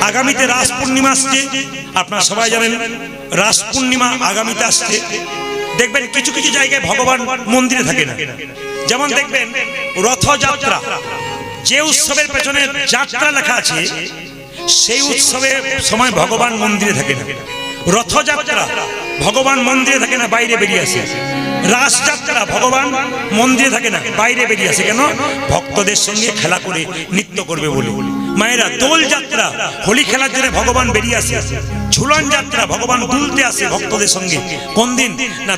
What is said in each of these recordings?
আগামীতে রাস পূর্ণিমা আসছে, আপনারা সবাই জানেন রাস পূর্ণিমা আগামীতে আসছে। দেখবেন কিছু কিছু জায়গায় ভগবান মন্দিরে থাকে না, যেমন দেখবেন রথযাত্রা, যে উৎসবের পেছনে যাত্রা লেখা আছে সেই উৎসবের সময় ভগবান মন্দিরে থাকে না। রথযাত্রা ভগবান মন্দিরে থাকে না, বাইরে বেরিয়ে আসে। রাসযাত্রা ভগবান মন্দিরে থাকে না, বাইরে বেরিয়ে আসে। কেন? ভক্তদের সঙ্গে খেলা করে নৃত্য করবে বলে। মায়েরা, দোল যাত্রা হোলি খেলার জন্য ভগবান বেরিয়ে আসে। ঝুলন যাত্রা ভগবান দুলতে আসে ভক্তদের সঙ্গে। কোন দিন না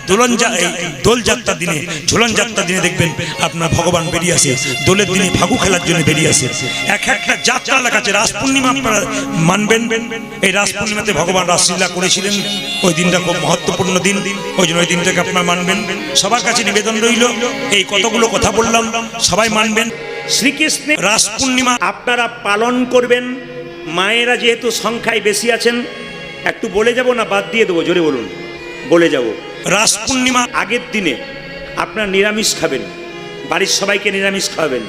দোল যাত্রার দিনে, ঝুলন যাত্রার দিনে দেখবেন আপনার ভগবান বেরিয়ে আসে। দোলের দিনে ফাগু খেলার জন্য বেরিয়ে আসে। এক একটা যাত্রা লেখা আছে। রাস পূর্ণিমা আপনারা মানবেন, এই রাস পূর্ণিমাতে ভগবান রাসলীলা করেছিলেন। ওই দিনটা খুব মহত্বপূর্ণ দিন, ওই জন্য ওই দিনটাকে আপনারা মানবেন। সবার কাছে নিবেদন রইল, এই কতগুলো কথা বললাম সবাই মানবেন। শ্রীকৃষ্ণের রাস পূর্ণিমা আপনারা পালন করবেন। মায়েরা যেহেতু সংখ্যায় বেশি আছেন, একটু বলে যাব না বাদ দিয়ে দেবো? জোরে বলুন। বলে যাব। রাস পূর্ণিমা আগের দিনে আপনারা নিরামিষ খাবেন, বাড়ির সবাইকে নিরামিষ খাওয়াবেন।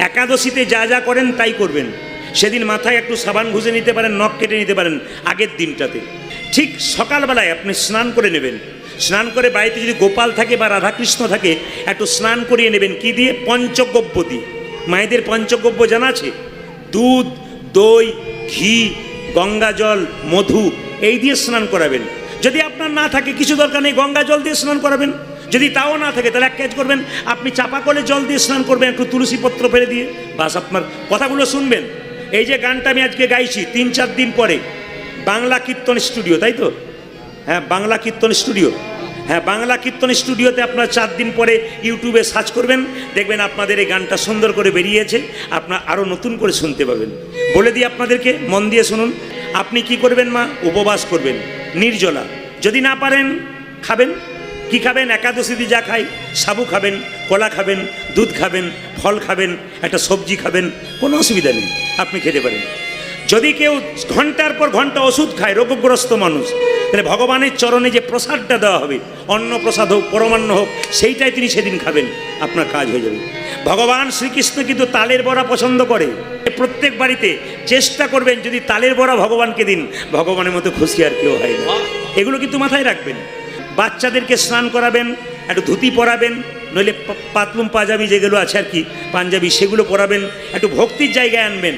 একাদশীতে যা যা করেন তাই করবেন। সেদিন মাথায় একটু সাবান ঘুষে নিতে পারেন, নখ কেটে নিতে পারেন আগের দিনটাতে। ঠিক সকালবেলায় আপনি স্নান করে নেবেন। স্নান করে বাড়িতে যদি গোপাল থাকে বা রাধাকৃষ্ণ থাকে, একটু স্নান করিয়ে নেবেন। কি দিয়ে? পঞ্চগব্য দিয়ে। মায়েদের পঞ্চগব্য জানা আছে? দুধ, দই, ঘি, গঙ্গা জল, মধু, এই দিয়ে স্নান করাবেন। যদি আপনার না থাকে কিছু দরকার নেই, গঙ্গা জল দিয়ে স্নান করাবেন। যদি তাও না থাকে তাহলে এক কাজ করবেন, আপনি চাপা কলে জল দিয়ে স্নান করবেন, একটু তুলসী পত্র ফেলে দিয়ে। বাস, আপনার কথাগুলো শুনবেন। এই যে গানটা আমি আজকে গাইছি 3-4 দিন পরে বাংলা কীর্তন স্টুডিও, তাই তো? হ্যাঁ, বাংলা কীর্তন স্টুডিও। হ্যাঁ, বাংলা কীর্তন স্টুডিওতে আপনার 4 দিন পরে ইউটিউবে সার্চ করবেন, দেখবেন আপনাদের এই গানটা সুন্দর করে বেরিয়েছে। আপনার আরও নতুন করে শুনতে পাবেন। বলে দিই আপনাদেরকে, মন দিয়ে শুনুন। আপনি কি করবেন মা? উপবাস করবেন, নির্জলা। যদি না পারেন খাবেন। কি খাবেন? একাদশীতে যা খাই, সাবু খাবেন, কলা খাবেন, দুধ খাবেন, ফল খাবেন, একটা সবজি খাবেন, কোনো অসুবিধা নেই, আপনি খেতে পারেন। যদি কেউ ঘন্টার পর ঘন্টা ওষুধ খায়, রোগগ্রস্ত মানুষ, তাহলে ভগবানের চরণে যে প্রসাদটা দেওয়া হবে, অন্ন প্রসাদ হোক, পরমান্ন হোক, সেইটাই তিনি সেদিন খাবেন, আপনার কাজ হয়ে যাবে। ভগবান শ্রীকৃষ্ণ কিন্তু তালের বড়া পছন্দ করে। প্রত্যেক বাড়িতে চেষ্টা করবেন যদি তালের বড়া ভগবানকে দিন, ভগবানের মতো খুশি আর কেউ হয় না। এগুলো কিন্তু মাথায় রাখবেন। বাচ্চাদেরকে স্নান করাবেন, একটু ধুতি পরাবেন, নইলে পাতলুম পাঞ্জাবি যেগুলো আছে আর কি, পাঞ্জাবি, সেগুলো পরাবেন। একটু ভক্তির জায়গায় আনবেন।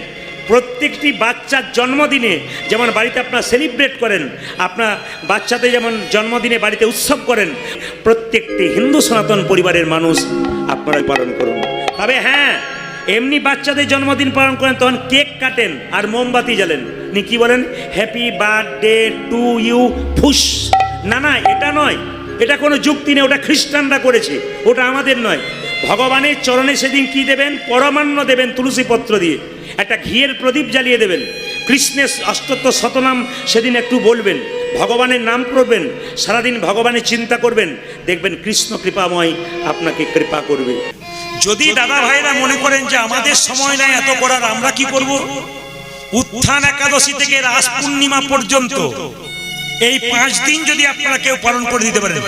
প্রত্যেকটি বাচ্চার জন্মদিনে যেমন বাড়িতে আপনারা সেলিব্রেট করেন, আপনার বাচ্চাদের যেমন জন্মদিনে বাড়িতে উৎসব করেন, প্রত্যেকটি হিন্দু সনাতন পরিবারের মানুষ আপনারা পালন করুন। তবে হ্যাঁ, এমনি বাচ্চাদের জন্মদিন পালন করেন তখন কেক কাটেন আর মোমবাতি জ্বালেন, নি কি বলেন? হ্যাপি বার্থডে টু ইউ ফুস। না না, এটা নয়, এটা কোনো যুক্তি নেই। ওটা খ্রিস্টানরা করেছে, ওটা আমাদের নয়। ভগবানের চরণে সেদিন কি দেবেন? পরমান্ন দেবেন, তুলসী পত্র দিয়ে। একটা ঘিয়ের প্রদীপ জ্বালিয়ে দেবেন। কৃষ্ণের অষ্টোত্তর শতনাম সেদিন একটু বলবেন, ভগবানের নাম করবেন, সারাদিন ভগবানের চিন্তা করবেন, দেখবেন কৃষ্ণ কৃপাময় আপনাকে কৃপা করবে। যদি দাদা ভাইরা মনে করেন যে আমাদের সময় নাই এত করার, আমরা কি করব? উত্থান একাদশী থেকে রাস পূর্ণিমা পর্যন্ত এই 5 দিন যদি আপনারা কেউ পালন করে দিতে পারেন,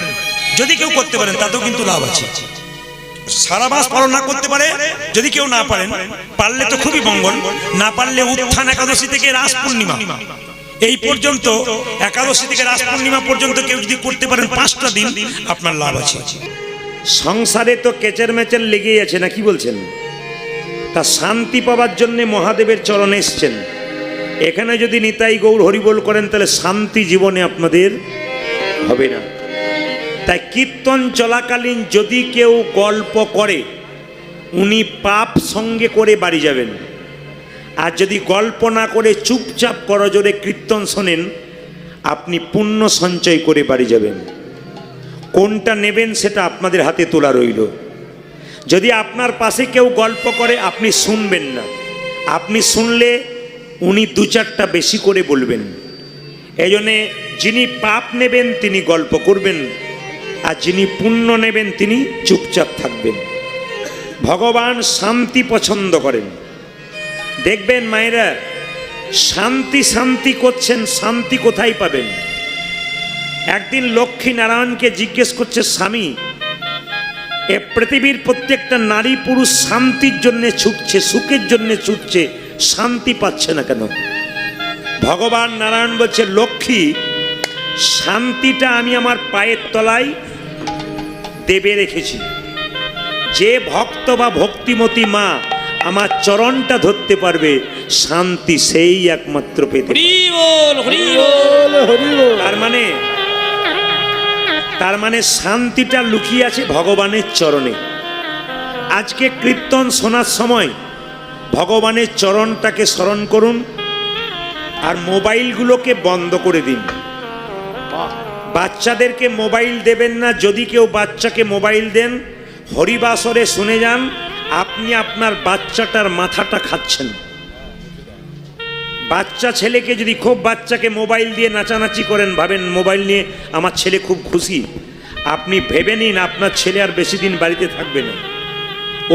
যদি কেউ করতে পারেন, তাতেও কিন্তু লাভ আছে। সারা মাস পালন না করতে পারে, যদি কেউ না পারেন, পারলে তো খুবই মঙ্গল, না পারলে উত্থান একাদশী থেকে রাস পূর্ণিমা এই পর্যন্ত, একাদশী থেকে রাস পূর্ণিমা পর্যন্ত কেউ যদি করতে পারেন 5টা দিন, আপনার লাভ আছে। সংসারে তো কেচের মেচের লেগেই আছে, না কি বলছেন? তা শান্তি পাওয়ার জন্য মহাদেবের চরণে এসছেন। এখানে যদি নিতাই গৌর হরিবোল করেন, তাহলে শান্তি জীবনে আপনাদের হবে না। তাই কীর্তন চলাকালীন যদি কেউ গল্প করে, উনি পাপ সঙ্গে করে বাড়ি যাবেন। আর যদি গল্প না করে চুপচাপ করজোরে কীর্তন শোনেন, আপনি পুণ্য সঞ্চয় করে বাড়ি যাবেন। কোনটা নেবেন সেটা আপনাদের হাতে তোলা রইল। যদি আপনার পাশে কেউ গল্প করে, আপনি শুনবেন না। আপনি শুনলে উনি 2-4টা বেশি করে বলবেন। এই জন্যে যিনি পাপ নেবেন তিনি গল্প করবেন, আর যিনি পুণ্য নেবেন তিনি চুপচাপ থাকবেন। ভগবান শান্তি পছন্দ করেন। দেখবেন মায়েরা, শান্তি শান্তি করছেন, শান্তি কোথায় পাবেন? একদিন লক্ষ্মী নারায়ণকে জিজ্ঞেস করছে, স্বামী, এ পৃথিবীর প্রত্যেকটা নারী পুরুষ শান্তির জন্য ছুটছে, সুখের জন্য ছুটছে, শান্তি পাচ্ছে না কেন? ভগবান নারায়ণ বলছে, লক্ষ্মী শান্তিটা আমি আমার পায়ের তলায় দেবে রেখেছি। যে ভক্ত বা ভক্তিমতী মা আমার চরণটা ধরতে পারবে, শান্তি সেই একমাত্র পেতে। তার মানে শান্তিটা লুকিয়ে আছে ভগবানের চরণে। আজকে কীর্তন শোনার সময় ভগবানের চরণটাকে স্মরণ করুন, আর মোবাইলগুলোকে বন্ধ করে দিন। বাচ্চাদেরকে মোবাইল দেবেন না। যদি কেউ বাচ্চাকে মোবাইল দেন, হরিবাসরে শুনে যান, আপনি আপনার বাচ্চাটার মাথাটা খাচ্ছেন। বাচ্চা ছেলেকে যদি খুব বাচ্চাকে মোবাইল দিয়ে নাচানাচি করেন, ভাবেন মোবাইল নিয়ে আমার ছেলে খুব খুশি, আপনি ভেবে নিন আপনার ছেলে আর বেশি দিন বাড়িতে থাকবে না।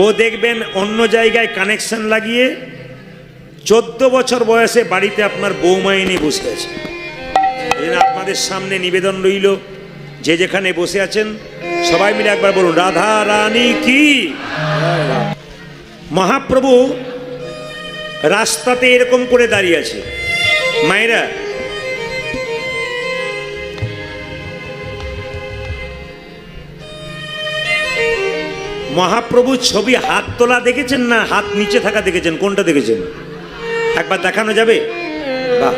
ও দেখবেন অন্য জায়গায় কানেকশন লাগিয়ে 14 বছর বয়সে বাড়িতে আপনার বৌমা এনে বসে আছে। আপনাদের সামনে নিবেদন রইল, যে যেখানে বসে আছেন সবাই মিলে একবার বলুন, রাধা রানী কি। মহাপ্রভু রাস্তাতে এরকম করে দাঁড়িয়ে আছে। মায়েরা, মহাপ্রভু ছবি হাত তোলা দেখেছেন না হাত নিচে থাকা দেখেছেন? কোনটা দেখেছেন? একবার দেখানো যাবে? বাহ,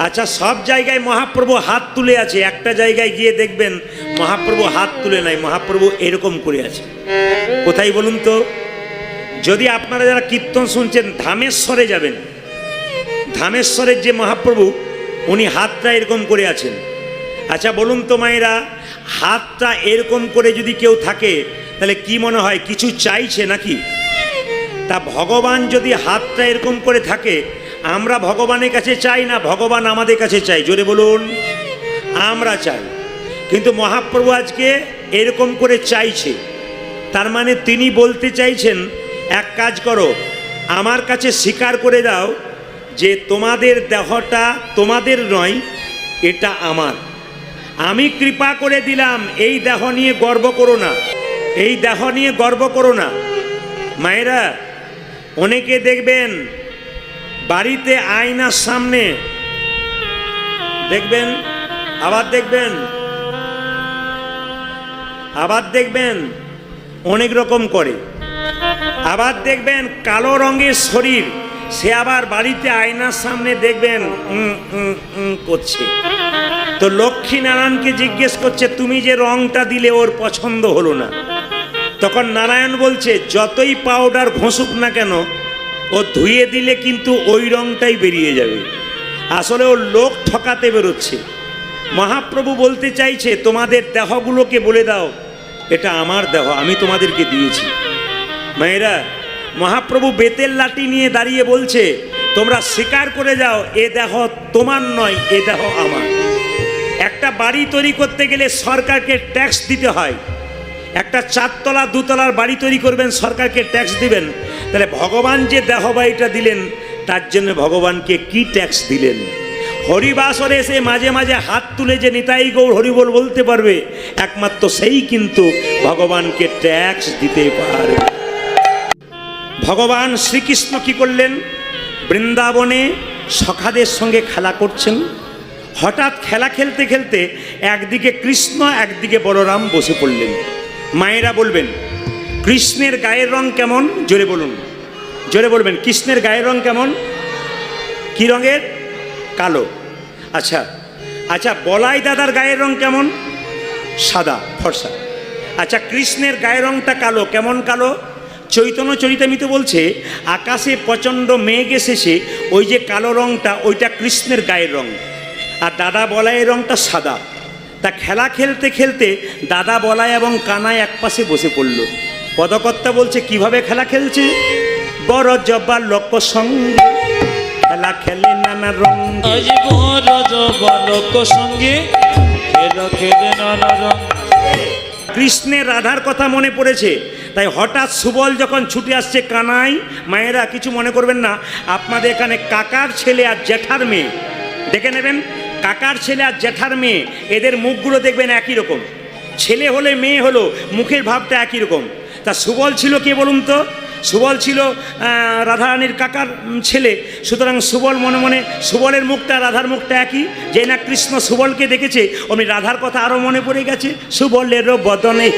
আচ্ছা, সব জায়গায় মহাপ্রভু হাত তুলে আছে, একটা জায়গায় গিয়ে দেখবেন মহাপ্রভু হাত তুলে নাই, মহাপ্রভু এরকম করে আছে। কোথায় বলুন তো? যদি আপনারা যারা কীর্তন শুনছেন ধামেশ্বরে যাবেন, ধামেশ্বরের যে মহাপ্রভু উনি হাতটা এরকম করে আছেন। আচ্ছা বলুন তো মায়েরা, হাতটা এরকম করে যদি কেউ থাকে তাহলে কি মনে হয় কিছু চাইছে নাকি? তা ভগবান যদি হাতটা এরকম করে থাকে, আমরা ভগবানের কাছে চাই না ভগবান আমাদের কাছে চাই? জোরে বলুন, আমরা চাই। কিন্তু মহাপ্রভু আজকে এরকম করে চাইছে। তার মানে তিনি বলতে চাইছেন, এক কাজ করো, আমার কাছে স্বীকার করে দাও যে তোমাদের দেহটা তোমাদের নয়, এটা আমার। আমি কৃপা করে দিলাম, এই দেহ নিয়ে গর্ব করো না, এই দেহ নিয়ে গর্ব করো না। মায়েরা, অনেকে দেখবেন বাড়িতে আয়নার সামনে দেখবেন, আবার দেখবেন অনেক রকম করে। আবার দেখবেন কালো রঙের শরীর, সে আবার বাড়িতে আয়নার সামনে দেখবেন করছে। তো লক্ষ্মী নারায়ণকে জিজ্ঞেস করছে, তুমি যে রংটা দিলে ওর পছন্দ হলো না। তখন নারায়ণ বলছে, যতই পাউডার ঘষুক না কেন, ও ধুয়ে দিলে কিন্তু ওই রংটাই বেরিয়ে যাবে। আসলে ও লোক ঠকাতে বেরোচ্ছে। মহাপ্রভু বলতে চাইছে, তোমাদের দেহগুলোকে বলে দাও এটা আমার দেহ, আমি তোমাদেরকে দিয়েছি। মায়েরা, মহাপ্রভু বেতের লাঠি নিয়ে দাঁড়িয়ে বলছে, তোমরা স্বীকার করে যাও এ দেহ তোমার নয়, এ দেহ আমার। একটা বাড়ি তৈরি করতে গেলে সরকারকে ট্যাক্স দিতে হয়। একটা 4 তলা 2 তলার বাড়ি তৈরি করবেন, সরকারকে ট্যাক্স দিবেন। তাহলে ভগবান যে দেহ বাড়িটা দিলেন, তার জন্য ভগবানকে কি ট্যাক্স দিলেন? হরিবাসরে এসে মাঝে মাঝে হাত তুলে যে নিতাই গৌর হরিবোল বলতে পারবে, একমাত্র সেই কিন্তু ভগবানকে ট্যাক্স দিতে পারে। ভগবান শ্রীকৃষ্ণ কি করলেন? বৃন্দাবনে সখাদের সঙ্গে খেলা করছেন। হঠাৎ খেলা খেলতে খেলতে একদিকে কৃষ্ণ একদিকে বলরাম বসে পড়লেন। মায়েরা বলবেন, কৃষ্ণের গায়ের রং কেমন? জোরে বলুন, জোরে বলবেন, কৃষ্ণের গায়ের রং কেমন? কি রঙের? কালো। আচ্ছা আচ্ছা, বলাই দাদার গায়ের রং কেমন? সাদা, ফর্সা। আচ্ছা, কৃষ্ণের গায়ের রংটা কালো, কেমন কালো? চৈতন্য চরিতামৃত বলছে, আকাশে প্রচণ্ড মেঘ এসেছে, ওই যে কালো রংটা ওইটা কৃষ্ণের গায়ের রং, আর দাদা বলাইয়ের রংটা সাদা। তা খেলা খেলতে খেলতে দাদা বলাই এবং কানাই একপাশে বসে পড়ল। পদকর্তা বলছে, কিভাবে খেলা খেলছে? বড় জবা লোক সঙ্গে খেলা খেলে নানা রঙ, কৃষ্ণের রাধার কথা মনে পড়েছে। তাই হঠাৎ সুবল যখন ছুটে আসছে, কানাই, মায়েরা কিছু মনে করবেন না, আপনাদের এখানে কাকার ছেলে আর জ্যাঠার মেয়ে দেখে নেবেন। কাকার ছেলে আর জ্যাঠার মেয়ে, এদের মুখগুলো দেখবেন একই রকম। ছেলে হলে মেয়ে হলো, মুখের ভাবটা একই রকম। তা সুবল ছিল কে বলুন তো? সুবল ছিল রাধারানীর কাকার ছেলে, সুতরাং সুবল মনে মনে, সুবলের মুখটা রাধার মুখটা একই, যে না কৃষ্ণ সুবলকে দেখেছে অমনি রাধার কথা আরও মনে পড়ে গেছে। সুবলেরও বদনে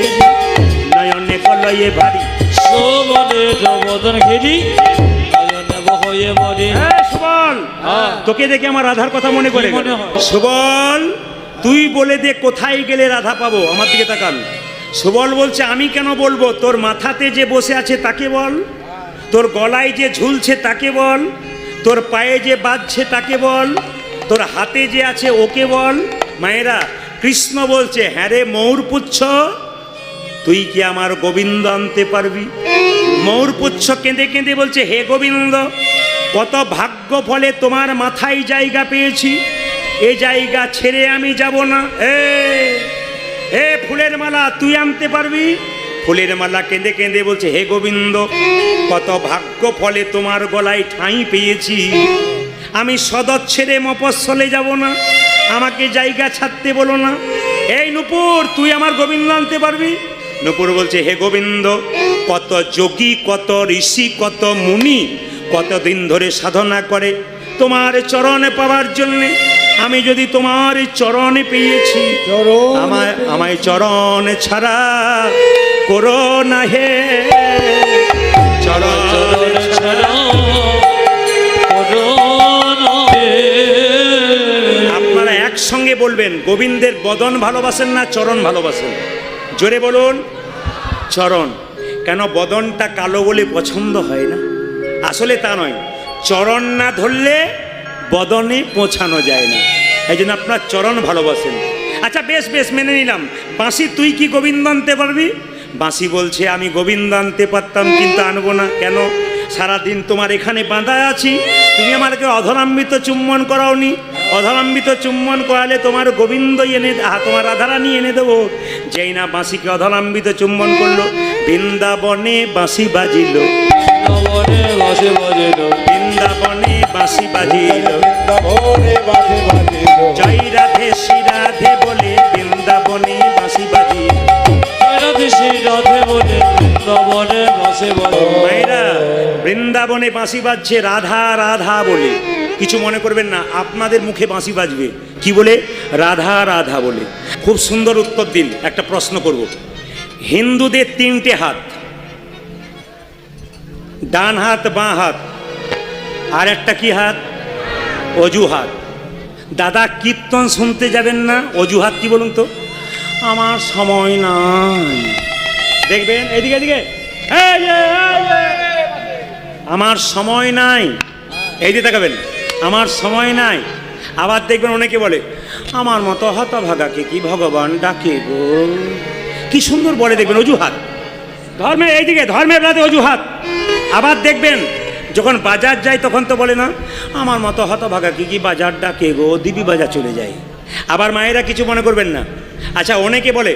নয়নে কলয়ে ভারী, সুবলেরও বদন ঘেরি নয়নে বহয়ে মরি। সুবল, তোকে দেখে আমার রাধার কথা মনে পড়ে গেল। মনে হয়? সুবল, তুই বলে দে কোথায় গেলে রাধা পাবো। আমার দিকে তাকান। সুবল বলছে আমি কেন বলবো, তোর মাথাতে যে বসে আছে তাকে বল, তোর গলায় যে ঝুলছে তাকে বল, তোর পায়ে যে বাজছে তাকে বল, তোর হাতে যে আছে ওকে বল। মায়েরা, কৃষ্ণ বলছে হ্যাঁ রে ময়ূরপুচ্ছ, তুই কি আমার গোবিন্দ আনতে পারবি? ময়ূরপুচ্ছ কেঁদে কেঁদে বলছে হে গোবিন্দ, কত ভাগ্য ফলে তোমার মাথায় জায়গা পেয়েছি, এ জায়গা ছেড়ে আমি যাব না। এ ফুলের মালা তুই আনতে পারবি? ফুলের মালা কেঁদে কেঁদে বলছে হে গোবিন্দ, কত ভাগ্য ফলে তোমার গলায় ঠাঁই পেয়েছি, আমি সদর ছেড়ে মফস্বলে যাব না, আমাকে জায়গা ছাড়তে বলো না। এই নূপুর, তুই আমার গোবিন্দ আনতে পারবি? নূপুর বলছে হে গোবিন্দ, কত যোগী, কত ঋষি, কত মুনি কতদিন ধরে সাধনা করে তোমার চরণে পাওয়ার জন্যে, আমি যদি তোমার চরণে পেয়েছি, আমায় চরণ ছাড়া করো না হে, চরণ ছাড়া করো না হে। আপনারা একসঙ্গে বলবেন, গোবিন্দের বদন ভালোবাসেন না চরণ ভালোবাসেন? জোরে বলুন। চরণ। কেন বদনটা কালো বলে পছন্দ হয় না? আসলে তা নয়, চরণ না ধরলে বদনে পৌঁছানো যায় না, এই জন্য আপনার চরণ ভালোবাসেন। আচ্ছা বেশ বেশ, মেনে নিলাম। বাঁশি, তুই কি গোবিন্দ আনতে পারবি? বাঁশি বলছে আমি গোবিন্দ আনতে পারতাম কিন্তু আনবো না। কেন? সারাদিন তোমার এখানে বাঁধা আছি, তুমি আমাকে অধরাম্বিত চুম্বন করাওনি, অধরাম্বিত চুম্বন করালে তোমার গোবিন্দই এনে, তোমার রাধারানী এনে দেবো। যেই না বাঁশিকে অধরাম্বিত চুম্বন করলো, বৃন্দাবনে বাঁশি বাজিল, বৃন্দাবনে বাঁশি বাজিল, জয় রাধে শ্রী রাধে বলে বৃন্দাবনে বাঁশি বাজিল, মায়েরা বৃন্দাবনে বাঁশি বাজছে রাধা রাধা বলে। কিছু মনে করবেন না, আপনাদের মুখে বাঁশি বাজবে কি বলে? রাধা রাধা বলে। খুব সুন্দর উত্তর দিন। একটা প্রশ্ন করব, হিন্দুদের তিনটে হাত, ডান হাত, বাঁ হাত, আর একটা কি হাত? অজুহাত। দাদা কীর্তন শুনতে যাবেন না, অজুহাত কি বলুন তো? আমার সময় নাই। দেখবেন এদিকে এদিকে, আমার সময় নাই, এই দিয়ে তাকাবেন, আমার সময় নাই। আবার দেখবেন অনেকে বলে আমার মতো হতভাগাকে কি ভগবান ডাকে গো, কি সুন্দর বলে। দেখবেন অজুহাত, ধর্মে এইদিকে, ধর্মের রাতে অজুহাত। আবার দেখবেন যখন বাজার যায় তখন তো বলে না আমার মতো হতভাগা কি বাজার ডাকে গো, দিবি বাজার চলে যায়। আবার মায়েরা কিছু মনে করবেন না। আচ্ছা অনেকে বলে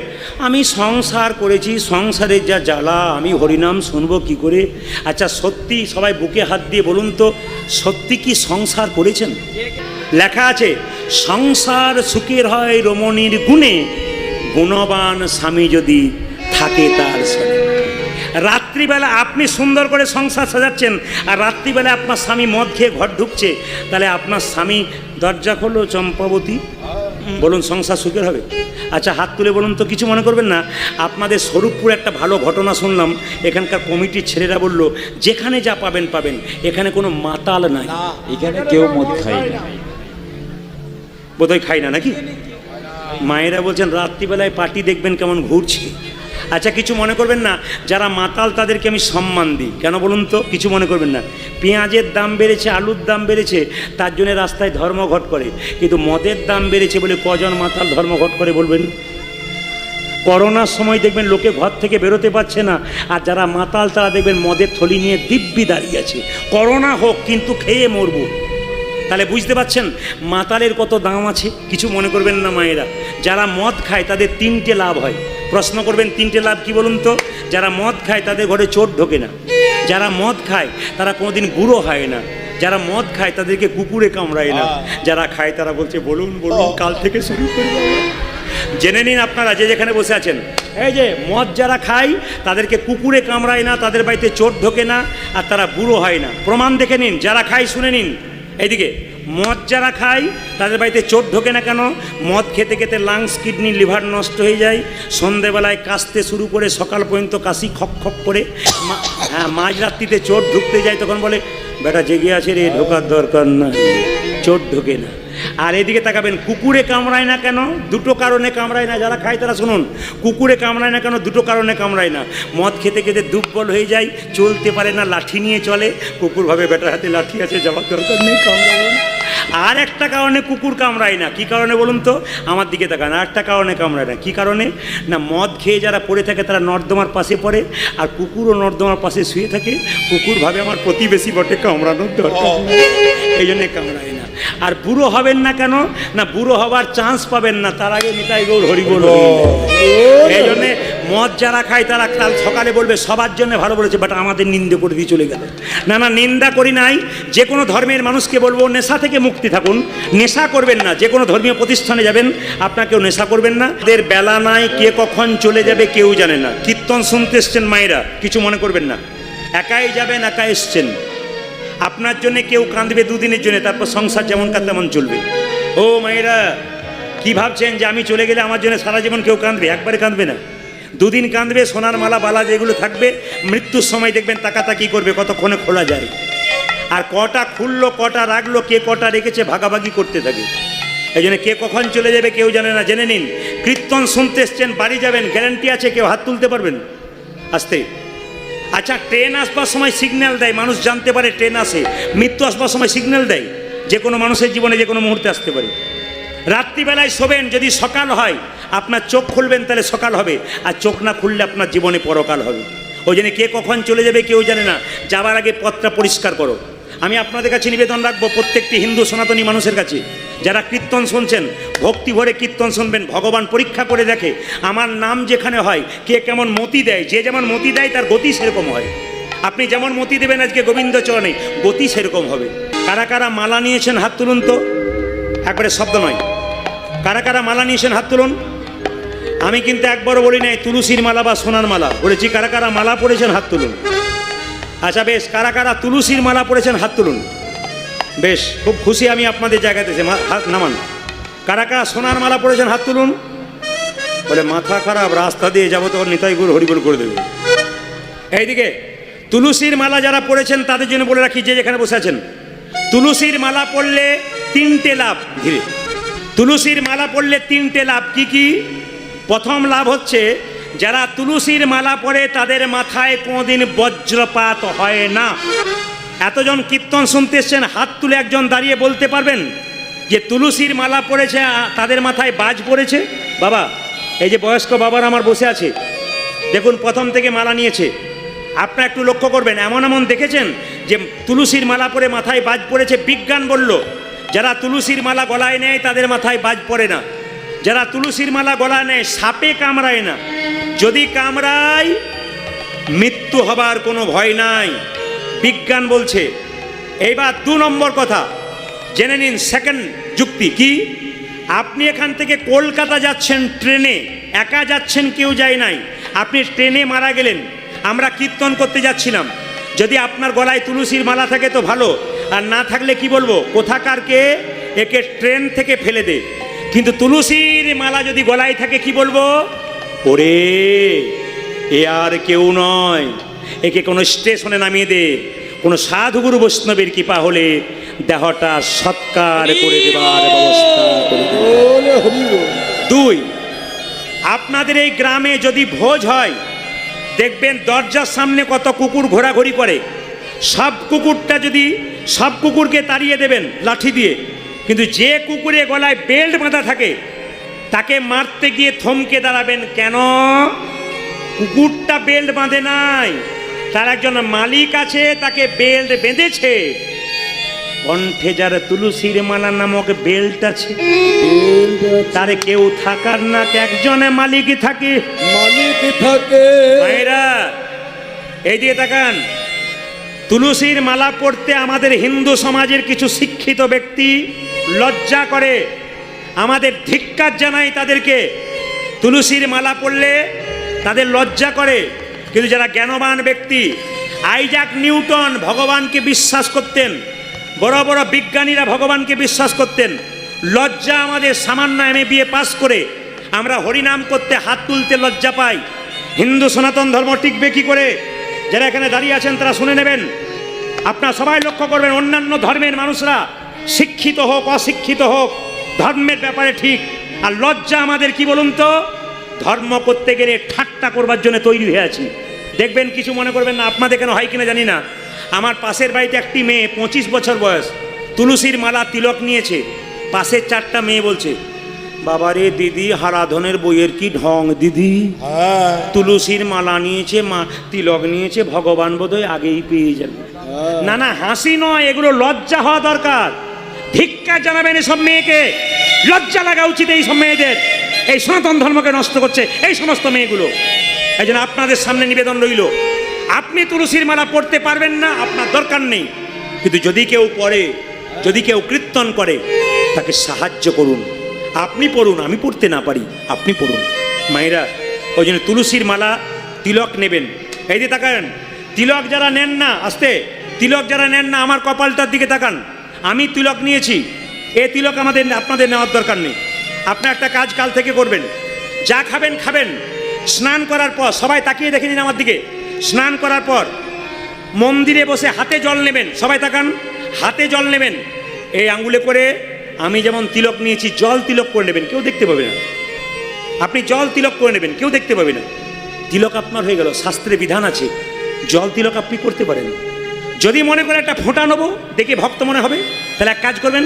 আমি সংসার করেছি, সংসারের যা জ্বালা, আমি হরিনাম শুনবো কি করে? আচ্ছা সত্যি সবাই বুকে হাত দিয়ে বলুন তো, সত্যি কি সংসার করেছেন? লেখা আছে সংসার সুখের হয় রমণীর গুণে, গুণবান স্বামী যদি থাকে তার সঙ্গে। রাত্রিবেলা আপনি সুন্দর করে সংসার সাজাচ্ছেন, আর রাত্রিবেলা আপনার স্বামী মদ খেয়ে ঘর ঢুকছে, তাহলে আপনার স্বামী দরজা খোলো চম্পাবতী, বলুন সংসার সুখের হবে? আচ্ছা হাত তুলে বলুন তো, কিছু মনে করবেন না। আপনাদের স্বরূপপুরে একটা ভালো ঘটনা শুনলাম, এখানকার কমিটির ছেলেরা বলল যেখানে যা পাবেন পাবেন, এখানে কোনো মাতাল নাই, এখানে কেউ মদ খায় না, বোধহয় খাই না নাকি? মায়েরা বলছেন রাত্রিবেলায় পার্টি দেখবেন কেমন ঘুরছে। আচ্ছা কিছু মনে করবেন না, যারা মাতাল তাদেরকে আমি সম্মান দিই, কেন বলুন তো? কিছু মনে করবেন না। পেঁয়াজের দাম বেড়েছে, আলুর দাম বেড়েছে, তার জন্য রাস্তায় ধর্মঘট করে, কিন্তু মদের দাম বেড়েছে বলে কজন মাতাল ধর্মঘট করে বলবেন? করোনার সময় দেখবেন লোকে ঘর থেকে বেরোতে পারছে না, আর যারা মাতাল তারা দেখবেন মদের থলি নিয়ে দিব্যি দাঁড়িয়ে আছে, করোনা হোক কিন্তু খেয়ে মরবো। তাহলে বুঝতে পারছেন মাতালের কত দাম আছে। কিছু মনে করবেন না মায়েরা, যারা মদ খায় তাদের তিনটে লাভ হয়। প্রশ্ন করবেন তিনটে লাভ কি বলুন তো? যারা মদ খায় তাদের ঘরে চোর ঢোকে না, যারা মদ খায় তারা কোনোদিন বুড়ো হয় না, যারা মদ খায় তাদেরকে কুকুরে কামড়ায় না, যারা খায় তারা বলছে বলুন বলুন কাল থেকে শুরু করবো। জেনে নিন আপনারা যে যেখানে বসে আছেন, এই যে মদ যারা খায় তাদেরকে কুকুরে কামড়ায় না, তাদের বাড়িতে চোর ঢোকে না, আর তারা বুড়ো হয় না। প্রমাণ দেখে নিন, যারা খায় শুনে নিন। এইদিকে মদ যারা খায় তাদের বাড়িতে চোর ঢোকে না কেন? মদ খেতে খেতে লাংস, কিডনি, লিভার নষ্ট হয়ে যায়। সন্ধেবেলায় কাশতে শুরু করে সকাল পর্যন্ত কাশি খপ খপ করে। হ্যাঁ, মাঝরাত্রিতে চোর ঢুকতে যায়, তখন বলে বেটা জেগে আছে রে, ঢোকার দরকার না, চোর ঢোকে না। আর এদিকে তাকাবেন, কুকুরে কামড়ায় না কেন? দুটো কারণে কামড়ায় না। যারা খায় তারা শুনুন, কুকুরে কামড়ায় না কেন? দুটো কারণে কামড়ায় না। মদ খেতে খেতে দুর্বল হয়ে যায়, চলতে পারে না, লাঠি নিয়ে চলে। কুকুর ভাবে বেটার হাতে লাঠি আছে, যাওয়ার দরকার নেই, কামড়াবো না। আর একটা কারণে কুকুর কামড়ায় না। কি কারণে বলুন তো? আমার দিকে তাকান। আর একটা কারণে কামড়ায় না। কি কারণে? না, মদ খেয়ে যারা পড়ে থাকে তারা নর্দমার পাশে পড়ে, আর কুকুরও নর্দমার পাশে শুয়ে থাকে। কুকুর ভাবে আমার প্রতিবেশী বটে, কামড়ানোর দরকার নেই, এই জন্যে কামড়ায় না। আর বুড়ো হবেন না কেন? না, বুড়ো হবার চান্স পাবেন না, তার আগে নিতাই গৌর হরিবোল। এই জন্যে মদ যারা খায় তারা কাল সকালে বলবে সবার জন্য ভালো বলেছে, বাট আমাদের নিন্দে করে দিয়ে চলে গেল। না না, নিন্দা করি নাই। যে কোনো ধর্মের মানুষকে বলবো নেশা থেকে মুক্তি থাকুন, নেশা করবেন না। যে কোনো ধর্মীয় প্রতিষ্ঠানে যাবেন, আপনাকেও নেশা করবেন না। এদের বেলা নাই, কে কখন চলে যাবে কেউ জানে না। কীর্তন শুনতে এসছেন মায়েরা, কিছু মনে করবেন না, একাই যাবেন, একা এসছেন। আপনার জন্য কেউ কাঁদবে দুদিনের জন্য, তারপর সংসার যেমন কাঁদ তেমন চলবে। ও মায়েরা, কি ভাবছেন যে আমি চলে গেলে আমার জন্য সারা জীবন কেউ কাঁদবে? একবারে কাঁদবে না, দুদিন কাঁদবে। সোনার মালা বালা যেগুলো থাকবে, মৃত্যুর সময় দেখবেন তাকাতাকি করবে কতক্ষণে খোলা যায়। আর কটা খুললো, কটা রাখলো, কে কটা রেখেছে, ভাগাভাগি করতে থাকে। এই জন্য কে কখন চলে যাবে কেউ জানে না। জেনে নিন, কীর্তন শুনতে এসছেন, বাড়ি যাবেন, গ্যারান্টি আছে কেউ হাত তুলতে পারবেন? আসতে। আচ্ছা, ট্রেন আসবার সময় সিগন্যাল দেয়, মানুষ জানতে পারে ট্রেন আসে। মৃত্যু আসবার সময় সিগন্যাল দেয়, যে কোনো মানুষের জীবনে যে কোনো মুহূর্তে আসতে পারে। রাত্রিবেলায় শোবেন, যদি সকাল হয় আপনার চোখ খুলবেন তাহলে সকাল হবে, আর চোখ না খুললে আপনার জীবনে পরকাল হবে। ওই জন্য কে কখন চলে যাবে কেউ জানে না। যাবার আগে পথটা পরিষ্কার করো। আমি আপনাদের কাছে নিবেদন রাখবো, প্রত্যেকটি হিন্দু সনাতনী মানুষের কাছে, যারা কীর্তন শুনছেন, ভক্তি ভরে কীর্তন শুনবেন। ভগবান পরীক্ষা করে দেখে আমার নাম যেখানে হয় কে কেমন মতি দেয়। যে যেমন মতি দেয় তার গতি সেরকম হয়। আপনি যেমন মতি দেবেন আজকে গোবিন্দ চরণে, গতি সেরকম হবে। কারা কারা মালা নিয়েছেন হাত তুলুন তো, একবারে শব্দ নয়। কারা কারা মালা নিয়েছেন হাত তুলুন। আমি কিন্তু একবারও বলি নাই তুলসীর মালা বা সোনার মালা, বলেছি কারা কারা মালা পড়েছেন হাত তুলুন। আচ্ছা বেশ, কারা কারা তুলসীর মালা পড়েছেন হাত তুলুন। বেশ, খুব খুশি আমি আপনাদের জায়গাতে, হাত নামান। কারা কারা সোনার মালা পড়েছেন হাত তুলুন। বলে মাথা খারাপ, রাস্তা দিয়ে যাবো তখন নিতাই গৌর হরিবোল করে দেবে। এইদিকে তুলসীর মালা যারা পড়েছেন তাদের জন্য বলে রাখি, যে যেখানে বসে আছেন, তুলসীর মালা পড়লে তিনটে লাভ। ধীরে, তুলসীর মালা পড়লে তিনটে লাভ। কি কি? প্রথম লাভ হচ্ছে, যারা তুলসীর মালা পড়ে তাদের মাথায় কোনোদিন বজ্রপাত হয় না। এতজন কীর্তন শুনতে এসছেন, হাত তুলে একজন দাঁড়িয়ে বলতে পারবেন যে তুলসীর মালা পড়েছে তাদের মাথায় বাজ পড়েছে? বাবা, এই যে বয়স্ক বাবারা আমার বসে আছে, দেখুন প্রথম থেকে মালা নিয়েছে। আপনারা একটু লক্ষ্য করবেন, এমন এমন দেখেছেন যে তুলসীর মালা পরে মাথায় বাজ পড়েছে? বিজ্ঞান বলল, যারা তুলসীর মালা গলায় নেয় তাদের মাথায় বাজ পড়ে না। যারা তুলসীর মালা গলায় নেয়, সাপে কামড়ায় না। যদি কামড়ায়, মৃত্যু হবার কোনো ভয় নাই, বিজ্ঞান বলছে। এইবার 2 নম্বর কথা জেনে নিন, সেকেন্ড যুক্তি কি? আপনি এখান থেকে কলকাতা যাচ্ছেন ট্রেনে, একা যাচ্ছেন, কেউ যায় নাই। আপনি ট্রেনে মারা গেলেন, আমরা কীর্তন করতে যাচ্ছিলাম। যদি আপনার গলায় তুলসীর মালা থাকে তো ভালো, আর না থাকলে কি বলবো, কোথাকার কে, একে ট্রেন থেকে ফেলে দে। কিন্তু তুলসীর মালা যদি গলায় থাকে কি বলবো? ওরে, এ আর কেউ নয়, একে কোনো স্টেশনে নামিয়ে দে। কোনো সাধুগুরু বৈষ্ণবের কৃপা হলে দেহটা সৎকার করে দেবার ব্যবস্থা করে দেবে। 2, আপনাদের এই গ্রামে যদি ভোজ হয়, দেখবেন দরজার সামনে কত কুকুর ঘোরাঘুরি করে। সব কুকুরকে তাড়িয়ে দেবেন লাঠি দিয়ে, কিন্তু যে কুকুরে গলায় বেল্ট বাঁধা থাকে তাকে মারতে গিয়ে থমকে দাঁড়াবেন। কেন? কুকুরটা বেল্ট বাঁধে নাই, তার একজন মালিক আছে, তাকে বেল্ট বেঁধেছে। কণ্ঠে যার তুলসীর মালা নামক বেল্ট আছে, তারে কেউ থাকার না, একজনে মালিক থাকে। ভাইরা এই দিয়ে তাকান, তুলসীর মালা পড়তে আমাদের হিন্দু সমাজের কিছু শিক্ষিত ব্যক্তি লজ্জা করে। আমাদের ধিক্কার জানাই তাদেরকে। তুলসীর মালা পরলে তাদের লজ্জা করে, কিন্তু যারা জ্ঞানবান ব্যক্তি, আইজাক নিউটন ভগবানকে বিশ্বাস করতেন, বড় বড় বিজ্ঞানীরা ভগবানকে বিশ্বাস করতেন। লজ্জা আমাদের সামান্য MA পাস করে আমরা হরিনাম করতে হাত তুলতে লজ্জা পাই। হিন্দু সনাতন ধর্ম টিকবে কি করে? যারা এখানে দাঁড়িয়ে আছেন তারা শুনে নেবেন। আপনারা সবাই লক্ষ্য করবেন, অন্যান্য ধর্মের মানুষরা শিক্ষিত হোক অশিক্ষিত হোক ধর্মের ব্যাপারে ঠিক, আর লজ্জা আমাদের কি বলুন তো, ধর্ম করতে গেলে ঠাট্টা করবার জন্য তৈরি হয়ে আছি। দেখবেন, কিছু মনে করবেন না, আপনাদের কেন হয় কিনা জানি না, আমার পাশের বাড়িতে একটি মেয়ে 25 বছর বয়স, তুলসীর মালা তিলক নিয়েছে। পাশের 4টা মেয়ে বলছে, বাবারে দিদি হারাধনের বইয়ের কি ঢং দিদি, তুলসীর মালা নিয়েছে, মা তিলক নিয়েছে, ভগবান বোধহয় আগেই পেয়ে যাবে। না না, হাসি নয়, এগুলো লজ্জা হওয়া দরকার। ধিক্কার জানাবেন এসব মেয়েকে, লজ্জা লাগা উচিত এই সব মেয়েদের। এই সনাতন ধর্মকে নষ্ট করছে এই সমস্ত মেয়েগুলো। এই জন্য আপনাদের সামনে নিবেদন রইল, আপনি তুলসীর মালা পড়তে পারবেন না, আপনার দরকার নেই, কিন্তু যদি কেউ পড়ে, যদি কেউ কীর্তন করে, তাকে সাহায্য করুন। আপনি পড়ুন, আমি পড়তে না পারি, আপনি পড়ুন মায়েরা। ওই জন্য তুলসীর মালা তিলক নেবেন। এই যে তাকান, তিলক যারা নেন না, আস্তে, তিলক যারা নেন না আমার কপালটার দিকে তাকান। আমি তিলক নিয়েছি, এ তিলক আপনাদের নেওয়ার দরকার নেই। আপনি একটা কাজ কাল থেকে করবেন, যা খাবেন খাবেন, স্নান করার পর সবাই তাকিয়ে দেখে নিন আমার দিকে। স্নান করার পর মন্দিরে বসে হাতে জল নেবেন, সবাই তাকান, হাতে জল নেবেন, এই আঙ্গুলে করে আমি যেমন তিলক নিয়েছি জল তিলক করে নেবেন, কেউ দেখতে পাবে না। আপনি জল তিলক করে নেবেন, কেউ দেখতে পাবে না। তিলক আপনার হয়ে গেল, শাস্ত্রে বিধান আছে জল তিলক আপনি করতে পারেন। যদি মনে করে একটা ফোঁটা নেবো, দেখে ভক্ত মনে হবে, তাহলে এক কাজ করবেন,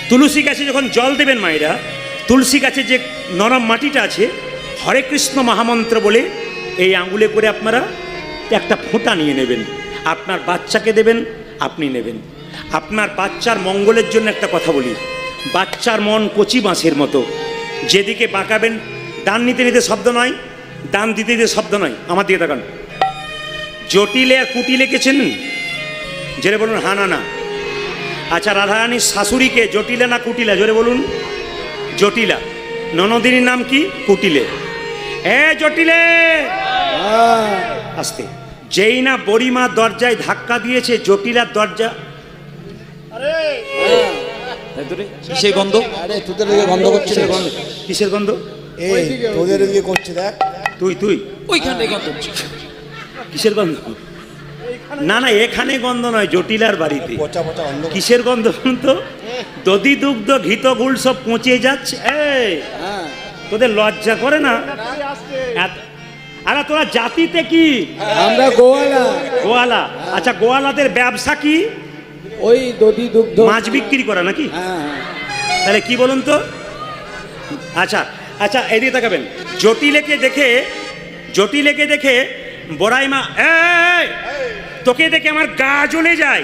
তুলসী গাছে যখন জল দেবেন মায়েরা, তুলসী গাছে যে নরম মাটিটা আছে, হরে কৃষ্ণ মহামন্ত্র বলে এই আঙ্গুলে করে আপনারা একটা ফোঁটা নিয়ে নেবেন। আপনার বাচ্চাকে দেবেন, আপনি নেবেন। আপনার বাচ্চার মঙ্গলের জন্য একটা কথা বলি, বাচ্চার মন কচি বাঁশের মতো, যেদিকে বাঁকাবেন, দান নিতে নিতে শব্দ নয়, দান দিতে দিতে শব্দ নয়। আমার দিকে তাকান, জটিলে আর কুটিলে কে চেনেন? জোরে বলুন, হা না না। আচ্ছা, রাধারানীর শাশুড়িকে জটিলা না কুটিলা? জোরে বলুন। জটিলা। ননদিনীর নাম কি? কুটিলে। এ জটিলে, আস্তে। যেই না বড়িমা দরজায় ধাক্কা দিয়েছে, জটিলার দরজা, কিসের গন্ধ? আরে তোদের দিকে গন্ধ করছে রে। কিসের গন্ধ? এই তোদের দিকে করছে দেখ। তুই ওইখানে গন্ধ। কিসের গন্ধ? না না, এখানে গন্ধ নয়, জটিলার বাড়িতে। পচা পচা গন্ধ। কিসের গন্ধ তো? দধি দুগ্ধ ঘিত গুল সব পচে যাচ্ছে। এই তোদের লজ্জা করে না? আরে তোরা জাতিতে কি? আমরা গোয়ালা। গোয়ালা। আচ্ছা, গোয়ালাদের ব্যবসা কি? ওই দধি দুগ্ধ মাছ বিক্রি করা নাকি? হ্যাঁ। তাহলে কি বলুন তো? আচ্ছা আচ্ছা, এদিকে তাকাবেন। জটিলেকে দেখে বড়াই মা, এই তোকে দেখে আমার গা জ্বলে যায়।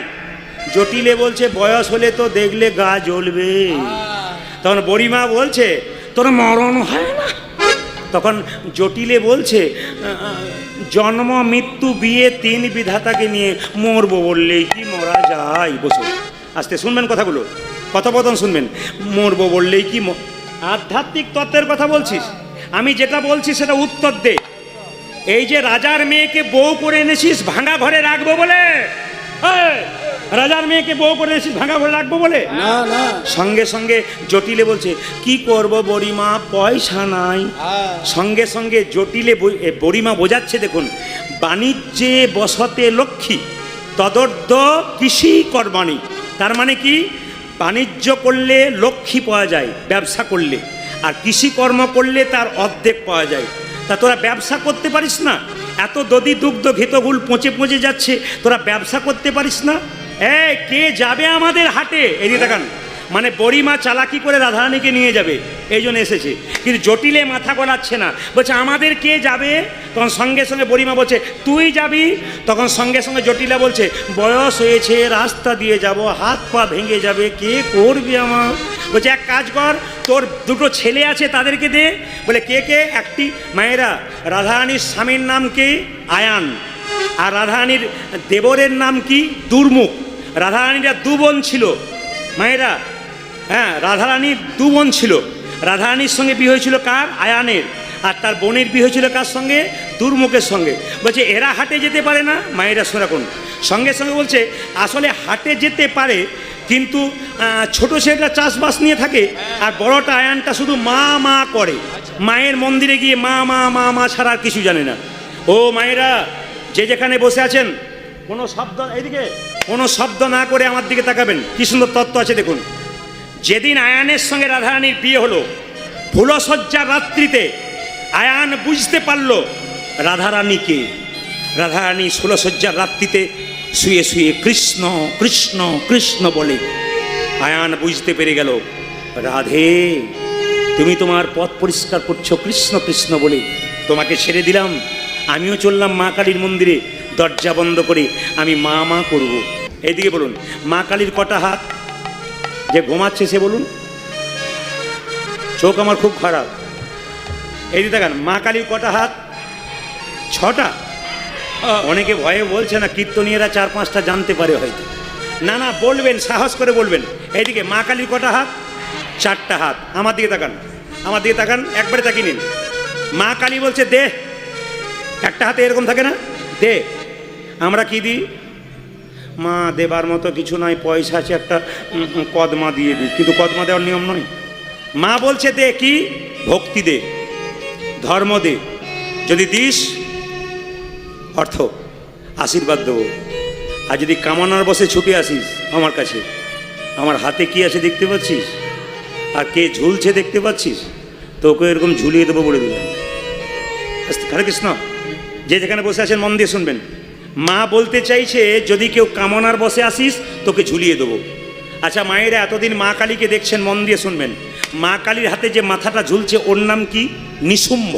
জটিলে বলছে, বয়স হলে তো দেখলে গা জ্বলবে। তখন বড়িমা বলছে, তোর মরণ হয় না? তখন জটিলে বলছে, জন্ম মৃত্যু বিয়ে 3 বিধাতাকে নিয়ে মরবো বললেই কি মরা যায়? বসুন, আস্তে শুনবেন কথাগুলো, কথোপকথন শুনবেন। মরবো বললেই কি আধ্যাত্মিক তত্ত্বের কথা বলছিস? আমি যেটা বলছি সেটা উত্তর দে। এই যে রাজার মেয়েকে বউ করে এনেছিস ভাঙা ঘরে রাখবো বলে, রাজার মেয়েকে বউ করে এনেছিস ভাঙা ঘরে রাখবো বলে? না না। সঙ্গে সঙ্গে জটিলে বলছে, কি করব বড়িমা, পয়সা নাই। সঙ্গে সঙ্গে জটিলে বড়িমা বোঝাচ্ছে, দেখুন, বাণিজ্যে বসতে লক্ষ্মী তদর্ধ কৃষি কর্মাণী। তার মানে কি? বাণিজ্য করলে লক্ষ্মী পাওয়া যায় ব্যবসা করলে, আর কৃষিকর্ম করলে তার অর্ধেক পাওয়া যায়। তা তোরা ব্যবসা করতে পারিস না? এত দধি দুগ্ধ ঘিতগুল পচে পচে যাচ্ছে, তোরা ব্যবসা করতে পারিস না? কে যাবে আমাদের হাটে? এদিকে দেখান, মানে বড়িমা চালাকি করে রাধারানীকে নিয়ে যাবে এই জন্য এসেছে, কিন্তু জটিলে মাথা গলাচ্ছে না, বলছে আমাদের কে যাবে? তখন সঙ্গে সঙ্গে বড়িমা বলছে, তুই যাবি। তখন সঙ্গে সঙ্গে জটিলা বলছে, বয়স হয়েছে, রাস্তা দিয়ে যাব, হাত পা ভেঙে যাবে, কে করবে আমার? বলছে, এক কাজ কর, তোর 2টো ছেলে আছে তাদেরকে দে। বলে, কে কে? একটি মায়েরা, রাধারানীর স্বামীর নাম কি? আয়ান। আর রাধারানীর দেবরের নাম কি? দুর্মুখ। রাধারানীরা 2 বোন ছিল মায়েরা। হ্যাঁ, রাধারানীর 2 বোন ছিল। রাধারানীর সঙ্গে বিয়ে হয়েছিল কার? আয়ানের। আর তার বোনের বিয়ে হয়েছিল কার সঙ্গে? দুর্মুখের সঙ্গে। বলছে এরা হাটে যেতে পারে না, মায়েরা শোনা কোন সঙ্গে সঙ্গে বলছে আসলে হাটে যেতে পারে, কিন্তু ছোট ছেলেটা চাষবাস নিয়ে থাকে, আর বড়টা আয়ানটা শুধু মা মা করে, মায়ের মন্দিরে গিয়ে মা মা মা মা ছাড়া আর কিছু জানে না। ও মায়েরা যে যেখানে বসে আছেন, কোনো শব্দ, এইদিকে কোনো শব্দ না করে আমার দিকে তাকাবেন, কি সুন্দর তত্ত্ব আছে দেখুন। যেদিন আয়ানের সঙ্গে রাধারানীর বিয়ে হলো, ফুলশয্যার রাত্রিতে আয়ান বুঝতে পারলো রাধারানীকে। রাধারানী ফুলশয্যার রাত্রিতে শুয়ে শুয়ে কৃষ্ণ কৃষ্ণ কৃষ্ণ বলে। আয়ান বুঝতে পেরে গেল, রাধে তুমি তোমার পথ পরিষ্কার করছো কৃষ্ণ কৃষ্ণ বলে, তোমাকে ছেড়ে দিলাম, আমিও চললাম মা কালীর মন্দিরে, দরজা বন্ধ করে আমি মা মা করব। এইদিকে বলুন, মা কালীর কটা হাত? যে ঘুমাচ্ছে সে বলুন। চোখ আমার খুব খারাপ, এইদিকে দেখান, মা কালীর কটা হাত? 6টা। অনেকে ভয়ে বলছে না, কীর্তনীয়রা 4-5টা জানতে পারে হয়তো। না না, বলবেন, সাহস করে বলবেন। এইদিকে মা কালীর কটা হাত? 4টা হাত। আমার দিকে তাকান, আমার দিকে তাকান, একবারে তাকিয়ে নিন। মা কালী বলছে দে। একটা হাতে এরকম থাকে না, দে। আমরা কি দিই? মা দেবার মতো কিছু নয়, পয়সা আছে একটা, কদমা দিয়ে দিই, কিন্তু কদমা দেওয়ার নিয়ম নয়। মা বলছে দে, কি? ভক্তি দে, ধর্ম দে, যদি দিস অর্থ, আশীর্বাদ দেবো। আর যদি কামনার বসে ছুটে আসিস আমার কাছে, আমার হাতে কি আছে দেখতে পাচ্ছিস, আর কে ঝুলছে দেখতে পাচ্ছিস, তোকে এরকম ঝুলিয়ে দেবো বলে দিলাম। হরে কৃষ্ণ। যে যেখানে বসে আছেন মন দিয়ে শুনবেন, মা বলতে চাইছে যদি কেউ কামনার বসে আসিস তোকে ঝুলিয়ে দেবো। আচ্ছা মায়েরা, এতদিন মা কালীকে দেখছেন, মন দিয়ে শুনবেন। মা কালীর হাতে যে মাথাটা ঝুলছে ওর নাম কি? নিশুম্ভ।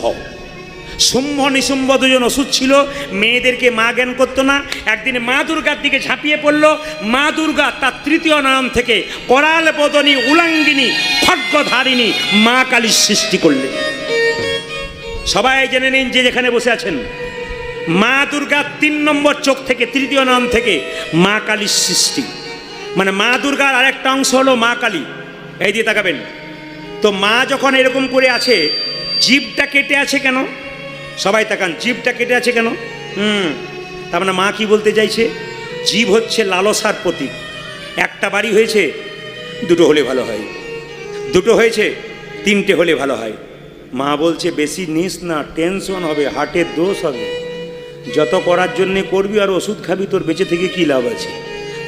শুম্ভ নিশুম্ভ দুজন ওষুধ ছিল, মেয়েদেরকে মা জ্ঞান করতো না। একদিন মা দুর্গার দিকে ঝাঁপিয়ে পড়ল। মা দুর্গা তার তৃতীয় নাম থেকে করাল বদনী উলাঙ্গিনী খड्गধারিণী মা কালীর সৃষ্টি করলেন। সবাই জেনে নিন যে যেখানে বসে আছেন, মা দুর্গার 3 নম্বর চোখ থেকে, তৃতীয় নাম থেকে মা কালীর সৃষ্টি। মানে মা দুর্গার আরেকটা অংশ হলো মা কালী। এই দিয়ে তাকাবেন তো, মা যখন এরকম করে আছে, জিভটা কেটে আছে কেন? সবাই তাকান, জিভটা কেটে আছে কেন? তার মানে মা কি বলতে চাইছে? জিভ হচ্ছে লালসার প্রতীক। একটা বাড়ি হয়েছে, 2টো হলে ভালো হয়, 2টো হয়েছে, 3টে হলে ভালো হয়। মা বলছে বেশি নিস না, টেনশন হবে, হার্টের দোষ হবে, যত করার জন্যে করবি আর ওষুধ খাবি, তোর বেঁচে থেকে কী লাভ আছে?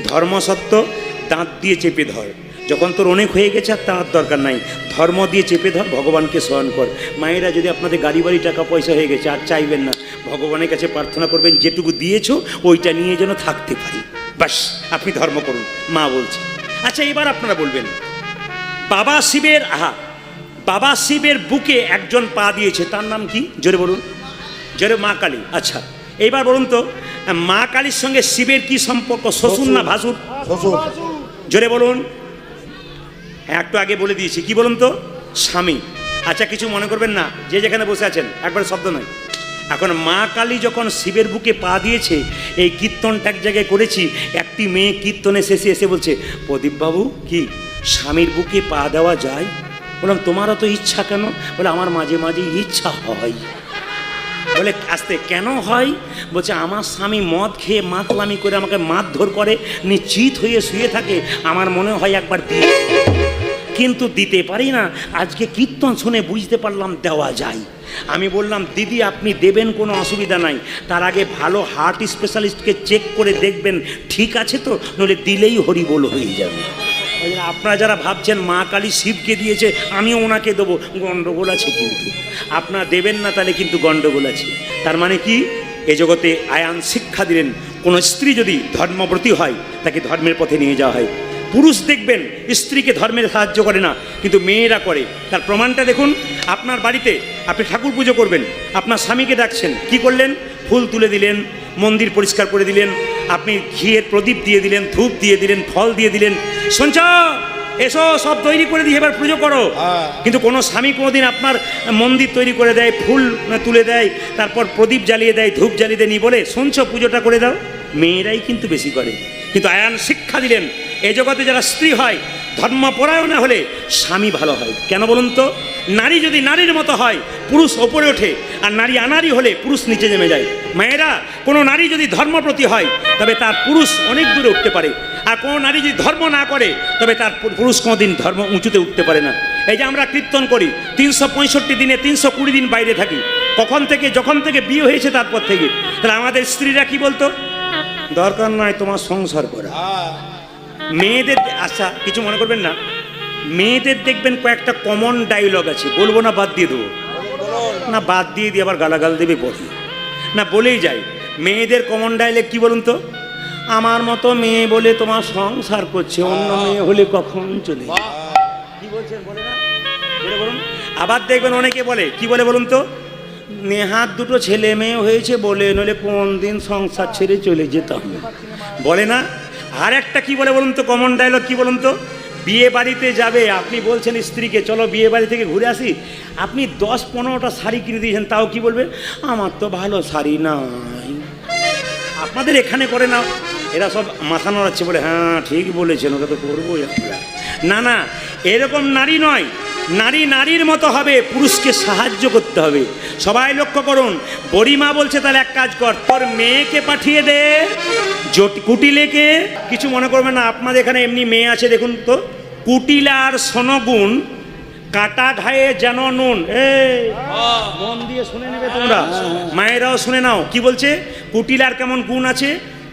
ধর্মসত্য দাঁত দিয়ে চেপে ধর, যখন তোর অনেক হয়ে গেছে আর তার দরকার নাই, ধর্ম দিয়ে চেপে ধর, ভগবানকে স্মরণ কর। মায়েরা, যদি আপনাদের গাড়ি বাড়ি টাকা পয়সা হয়ে গেছে আর চাইবেন না, ভগবানের কাছে প্রার্থনা করবেন যেটুকু দিয়েছো ওইটা নিয়ে যেন থাকতে পারি, বাস আপনি ধর্ম করুন, মা বলছে। আচ্ছা এবার আপনারা বলবেন, বাবা শিবের, বাবা শিবের বুকে একজন পা দিয়েছে, তার নাম কি? জোরে বলুন, জোরে। মা কালী। আচ্ছা এইবার বলুন তো, মা কালীর সঙ্গে শিবের কি সম্পর্ক? শ্বশুর না ভাসুর? জোরে বলুন। একটু আগে বলে দিয়েছি, কি বলুন তো? স্বামী। আচ্ছা কিছু মনে করবেন না, যে যেখানে বসে আছেন, একবার শব্দ নয়। এখন মা কালী যখন শিবের বুকে পা দিয়েছে, এই কীর্তনটা এক জায়গায় করেছি, একটি মেয়ে কীর্তনে শেষে এসে বলছে, প্রদীপবাবু কি স্বামীর বুকে পা দেওয়া যায়? বললাম তোমারও তো ইচ্ছা কেন? বলে আমার মাঝে মাঝে ইচ্ছা হয়। বলে আস্তে, কেন হয়? বলছে আমার স্বামী মদ খেয়ে মাতলামি করে আমাকে মারধর করে, নিশ্চিত হয়ে শুয়ে থাকে, আমার মনে হয় একবার দিয়ে, কিন্তু দিতে পারি না। আজকে কীর্তন শুনে বুঝতে পারলাম দেওয়া যায়। আমি বললাম দিদি আপনি দেবেন, কোনো অসুবিধা নাই, তার আগে ভালো হার্ট স্পেশালিস্টকে চেক করে দেখবেন ঠিক আছে তো, নইলে দিলেই হরিবোল হয়ে যাবে। আপনারা যারা ভাবছেন মা কালী শিবকে দিয়েছে আমিও ওনাকে দেবো, গণ্ডগোল আছে, কিন্তু আপনারা দেবেন না তাহলে কিন্তু গণ্ডগোল আছে। তার মানে কি? এ জগতে আয়ান শিক্ষা দিলেন, কোনো স্ত্রী যদি ধর্মব্রতী হয় তাকে ধর্মের পথে নিয়ে যাওয়া হয়। পুরুষ দেখবেন স্ত্রীকে ধর্মের সাহায্য করে না, কিন্তু মেয়েরা করে। তার প্রমাণটা দেখুন, আপনার বাড়িতে আপনি ঠাকুর পুজো করবেন, আপনার স্বামীকে ডাকছেন, কি করলেন? ফুল তুলে দিলেন, মন্দির পরিষ্কার করে দিলেন, আপনি ঘিয়ের প্রদীপ দিয়ে দিলেন, ধূপ দিয়ে দিলেন, ফল দিয়ে দিলেন, শুনছ এসো সব তৈরি করে দিয়ে এবার পুজো করো। কিন্তু কোনো স্বামী কোনোদিন আপনার মন্দির তৈরি করে দেয়, ফুল তুলে দেয়, তারপর প্রদীপ জ্বালিয়ে দেয়, ধূপ জ্বালিয়ে দেয়, বলে শুনছ পুজোটা করে দাও? মেয়েরাই কিন্তু বেশি করে। কিন্তু আয়ান শিক্ষা দিলেন, এ জগতে যারা স্ত্রী হয় ধর্মপরায়ণা হলে স্বামী ভালো হয়। কেন বলুন তো? নারী যদি নারীর মতো হয় পুরুষ ওপরে ওঠে, আর নারী আনারি হলে পুরুষ নিচে নেমে যায়। মায়েরা, কোনো নারী যদি ধর্মপ্রতি হয় তবে তার পুরুষ অনেক দূরে উঠতে পারে, আর কোনো নারী যদি ধর্ম না করে তবে তার পুরুষ কোনোদিন ধর্ম উঁচুতে উঠতে পারে না। এই যে আমরা কীর্তন করি 365 দিনে 320 দিন বাইরে থাকি, কখন থেকে? যখন থেকে বিয়ে হয়েছে তারপর থেকে। তাহলে আমাদের স্ত্রীরা কি বলতো? দরকার নয় তোমার সংসার করা। মেয়েদের, আচ্ছা কিছু মনে করবেন না, মেয়েদের দেখবেন কয়েকটা কমন ডায়লগ আছে, বলবো না বাদ দিয়ে দেবো? না বাদ দিয়ে দিয়ে আবার গালাগাল দেবে পরে, না বলেই যাই। মেয়েদের কমন ডায়লগ কি বলুন তো? আমার মতো মেয়ে বলে তোমার সংসার করছে, অন্য মেয়ে হলে কখন চলে যায়। কি বলছেন বলে না? বলে বলুন। আবার দেখবেন অনেকে বলে, কি বলে বলুন তো? নেহাত দুটো ছেলে মেয়ে হয়েছে বলে, নইলে কোন দিন সংসার ছেড়ে চলে যেতাম, বলে না? আর একটা কি বলে বলুন তো, কমন ডায়লগ কি বলুন তো? বিয়ে বাড়িতে যাবে, আপনি বলছেন স্ত্রীকে চলো বিয়ে বাড়ি থেকে ঘুরে আসি, আপনি 10-15টা শাড়ি কিনে দিয়েছেন, তাও কি বলবে? আমার তো ভালো শাড়ি নাই। আপনাদের এখানে করে না, এরা সব মাথা নড়াচ্ছে বলে হ্যাঁ ঠিক বলেছেন, ওটা তো করবোই আমরা। না না, এরকম নারী নয়। নারী নারীর মতো হবে, পুরুষকে সাহায্য করতে হবে। সবাই লক্ষ্য করুন, বড়িমা বলছে তাহলে এক কাজ কর, তোর মেয়েকে পাঠিয়ে দে কুটিলেকে। কিছু মনে করবে না, আপনাদের এখানে এমনি মেয়ে আছে দেখুন তো, কুটিলার সনগুণ কাটা ঘায়ে যেন নুন। মন দিয়ে শুনে নেবে তোমরা, মায়েরাও শুনে নাও। কি বলছে? কুটিলার কেমন গুণ আছে?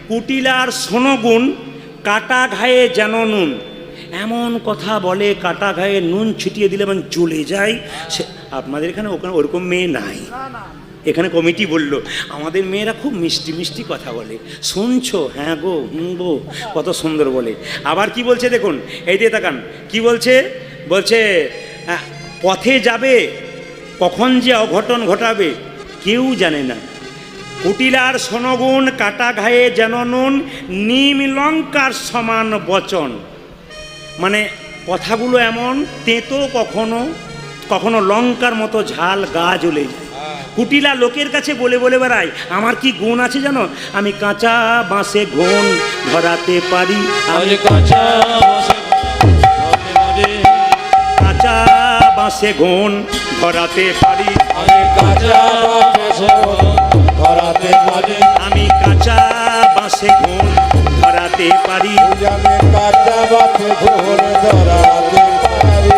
কুটিলার সনগুণ কাটা ঘায়ে যেন নুন। এমন কথা বলে, কাটা ঘায়ে নুন ছিটিয়ে দিলে মানে জ্বলে যায়। সে আপনাদের এখানে ওখানে ওরকম মেয়ে নাই। এখানে কমিটি বলল আমাদের মেয়েরা খুব মিষ্টি মিষ্টি কথা বলে, শুনছো? হ্যাঁ গো, গো, কত সুন্দর বলে। আবার কি বলছে দেখুন, এই দিয়ে তাকান, কি বলছে? বলছে পথে যাবে, কখন যে অঘটন ঘটাবে কেউ জানে না। কুটিলার সনগুণ কাটা ঘায়ে যেন নুন, নিম লঙ্কার সমান বচন। মানে কথাগুলো এমন তেতো, কখনো কখনো লঙ্কার মতো ঝাল, গা জ্বলে যায়। কুটিলা লোকের কাছে বলে বলে বেড়ায় আমার কি গুণ আছে জানো? আমি কাঁচা বাঁশে ঘুণ ধরাতে পারি, আমি কাঁচা বাঁশে ঘুণ ধরাতে পারি, আমি কাঁচা ধরাতে পারি, আমি কাঁচা বাঁশে ঘুণ ধরাতে পারি। আমি কাঁচা বাঁশে ঘুণ ধরাতে পারি।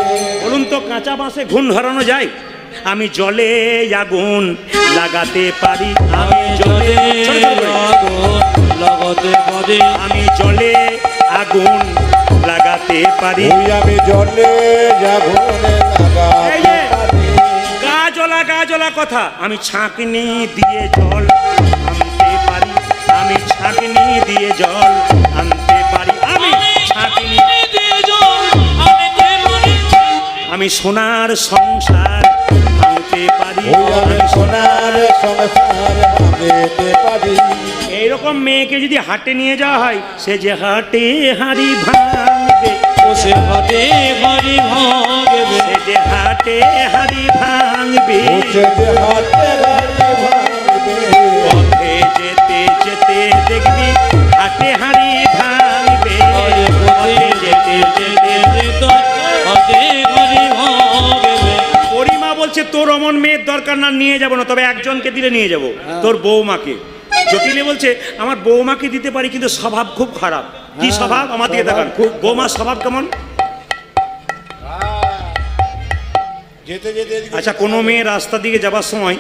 বলুন তো, কাঁচা বাঁশে ঘুণ ধরানো যায়? আমি জলে আগুন লাগাতে পারি, আমি জলে লাগাতে পারি, আমি জলে আগুন লাগাতে পারি। আমি জলে আগুন এই যে গা জ্বলা কথা, আমি ছাঁকনি দিয়ে জল আনতে পারি, আমি ছাঁকনি দিয়ে জল আনতে পারি, আমি ছাঁকনি দিয়ে জল আনতে পারি, আমি সোনার সংসার ভাঙতে পারি, আমি সোনার সংসার ভাঙতে পারি। এইরকম মেয়েকে যদি হাটে নিয়ে যাওয়া হয়, সে যে হাটে হাড়ি ভাঙবে, সে হাটে হাড়ি ভাঙবে, সে যে হাটে হাড়ি ভাঙবে, পথে যেতে যেতে দেখবি হাটে হাড়ি ভাঙবে, পথে যেতে যেতে হাটে হাড়ি ভাঙবে। পরিমা বলছে তোর অমন মেয়ের দরকার না, নিয়ে যাবো না, তবে একজনকে দিলে নিয়ে যাব, তোর বৌমাকে। জটিলে বলছে আমার বৌমাকে দিতে পারি, কিন্তু স্বভাব খুব খারাপ। কি স্বভাব? আমার দিকে দেখান, বৌমার স্বভাব কেমন? আচ্ছা, কোনো মেয়ে রাস্তা দিকে যাবার সময়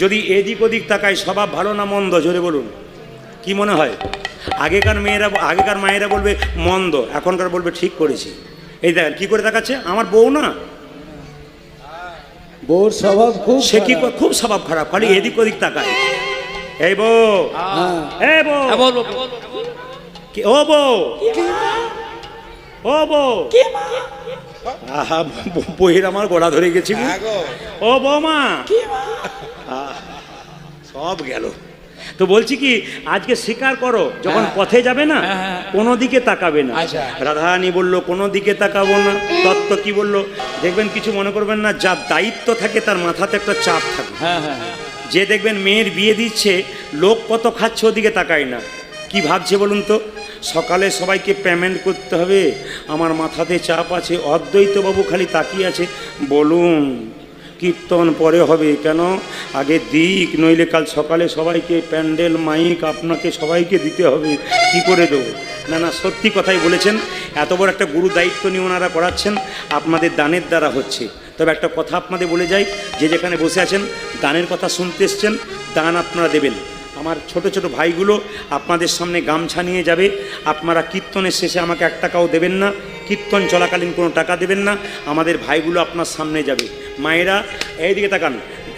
যদি এদিক ওদিক তাকায়, স্বভাব ভালো না মন্দ? জোরে বলুন, কি মনে হয়? আগেকার মায়েরা বলবে মন্দ, এখনকার বলবে ঠিক করেছি। এই দেখেন কি করে দেখাচ্ছে, আমার বউ না, বউর স্বভাব খুব সে কি খুব স্বভাব খারাপ, খালি এদিক ওদিক তাকায়। এই বউ, এই বউ, ও বউ, ও বউ, আহা, বইয়ের আমার গলা ধরে গেছি। ও বৌমা, সব গেল। তো বলছি কি, আজকে স্বীকার করো, যখন পথে যাবে না কোনো দিকে তাকাবে না। রাধারানী বলল কোনো দিকে তাকাবো না। তত্ত্ব কি বললো দেখবেন, কিছু মনে করবেন না, যার দায়িত্ব থাকে তার মাথাতে একটা চাপ থাকে। যে দেখবেন মেয়ের বিয়ে দিচ্ছে, লোক কত খাচ্ছে ওদিকে তাকায় না, কি ভাবছে বলুন তো? সকালে সবাইকে পেমেন্ট করতে হবে, আমার মাথাতে চাপ আছে। অদ্বৈতবাবু খালি তাকিয়ে আছে। বলুন কীর্তন পরে হবে, কেন আগে দিক, নইলে কাল সকালে সবাইকে প্যান্ডেল মাইক আপনাকে সবাইকে দিতে হবে, কি করে দেবো? না না, সত্যি কথাই বলেছেন। এত বড় একটা গুরু দায়িত্ব নিয়ে ওনারা করাচ্ছেন, আপনাদের দানের দ্বারা হচ্ছে। তবে একটা কথা আপনাদের বলে যাই, যে যেখানে বসে আছেন দানের কথা শুনতে এসছেন, দান আপনারা দেবেন। আমার ছোট ছোট ভাইগুলো আপনাদের সামনে গামছা নিয়ে যাবে। আপনারা কীর্তনের শেষে আমাকে 1 টাকাও দেবেন না, কীর্তন চলাকালীন কোনো টাকা দেবেন না। আমাদের ভাইগুলো আপনার সামনে যাবে। মায়েরা এইদিকে তাকান,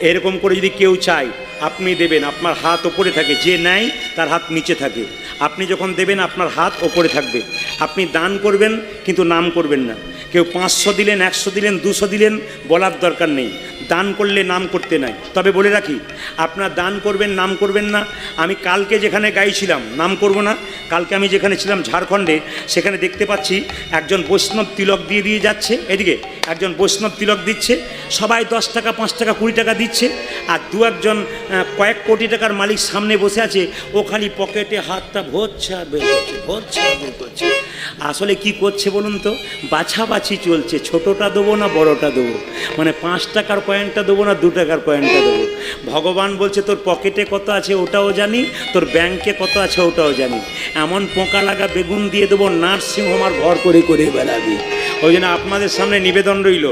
এরকম করে যদি কেউ চায় আপনি দেবেন, আপনার হাত ওপরে থাকে, যে নেয় তার হাত নিচে থাকে। আপনি যখন দেবেন আপনার হাত ওপরে থাকবে। আপনি দান করবেন কিন্তু নাম করবেন না। কেউ 500 দিলেন, 100 দিলেন, 200 দিলেন, বলার দরকার নেই। দান করলে নাম করতে নাই। তবে বলে রাখি, আপনার দান করবেন, নাম করবেন না। আমি কালকে যেখানে গাইছিলাম, নাম করব না, কালকে আমি যেখানে ছিলাম ঝাড়খণ্ডে, সেখানে দেখতে পাচ্ছি একজন বৈষ্ণব তিলক দিয়ে যাচ্ছে। এদিকে একজন বৈষ্ণব তিলক দিচ্ছে, সবাই 10 টাকা, 5 টাকা, 20 টাকা দিচ্ছে। আর 2-1 কয়েক কোটি টাকার মালিক সামনে বসে আছে, ও খালি পকেটে হাতটা ভরছে আর বের করছে, ভরছে আর বের করছে। আসলে কি করছে বলুন তো? বাছাবাছি চলছে, ছোটটা দেবো না বড়টা দেবো, মানে 5 টাকার কয়েনটা দেবো না 2 টাকার কয়েনটা দেবো। ভগবান বলছে তোর পকেটে কত আছে ওটাও জানি, তোর ব্যাংকে কত আছে ওটাও জানি। এমন পোকা লাগা বেগুন দিয়ে দেবো, নার্সিংহোম আর ঘর করে করে বেড়াবি। ওই জন্য আপনাদের সামনে নিবেদন রইল,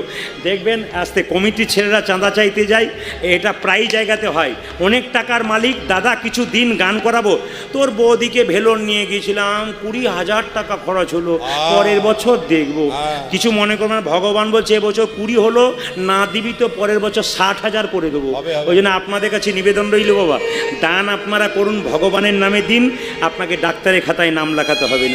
দেখবেন আস্তে কমিটির ছেলেরা চাঁদা চাইতে যায়, এটা প্রায় জায়গাতে হয়। অনেক টাকার মালিক, দাদা কিছু দিন গান করাবো। তোর বৌদিকে ভেলোর নিয়ে গিয়েছিলাম, 20,000 টাকা খরচ হলো, পরের বছর দেখবো। কিছু মনে করবেন, ভগবান বলছে এবছর 20 হলো, না দিবি তো পরের বছর 60,000 করে দেবো। ওই জন্য আপনাদের কাছে নিবেদন রইল, বাবা দান আপনারা করুন, ভগবানের নামে দিন, আপনাকে ডাক্তারের খাতায় নাম লেখাতে হবে না।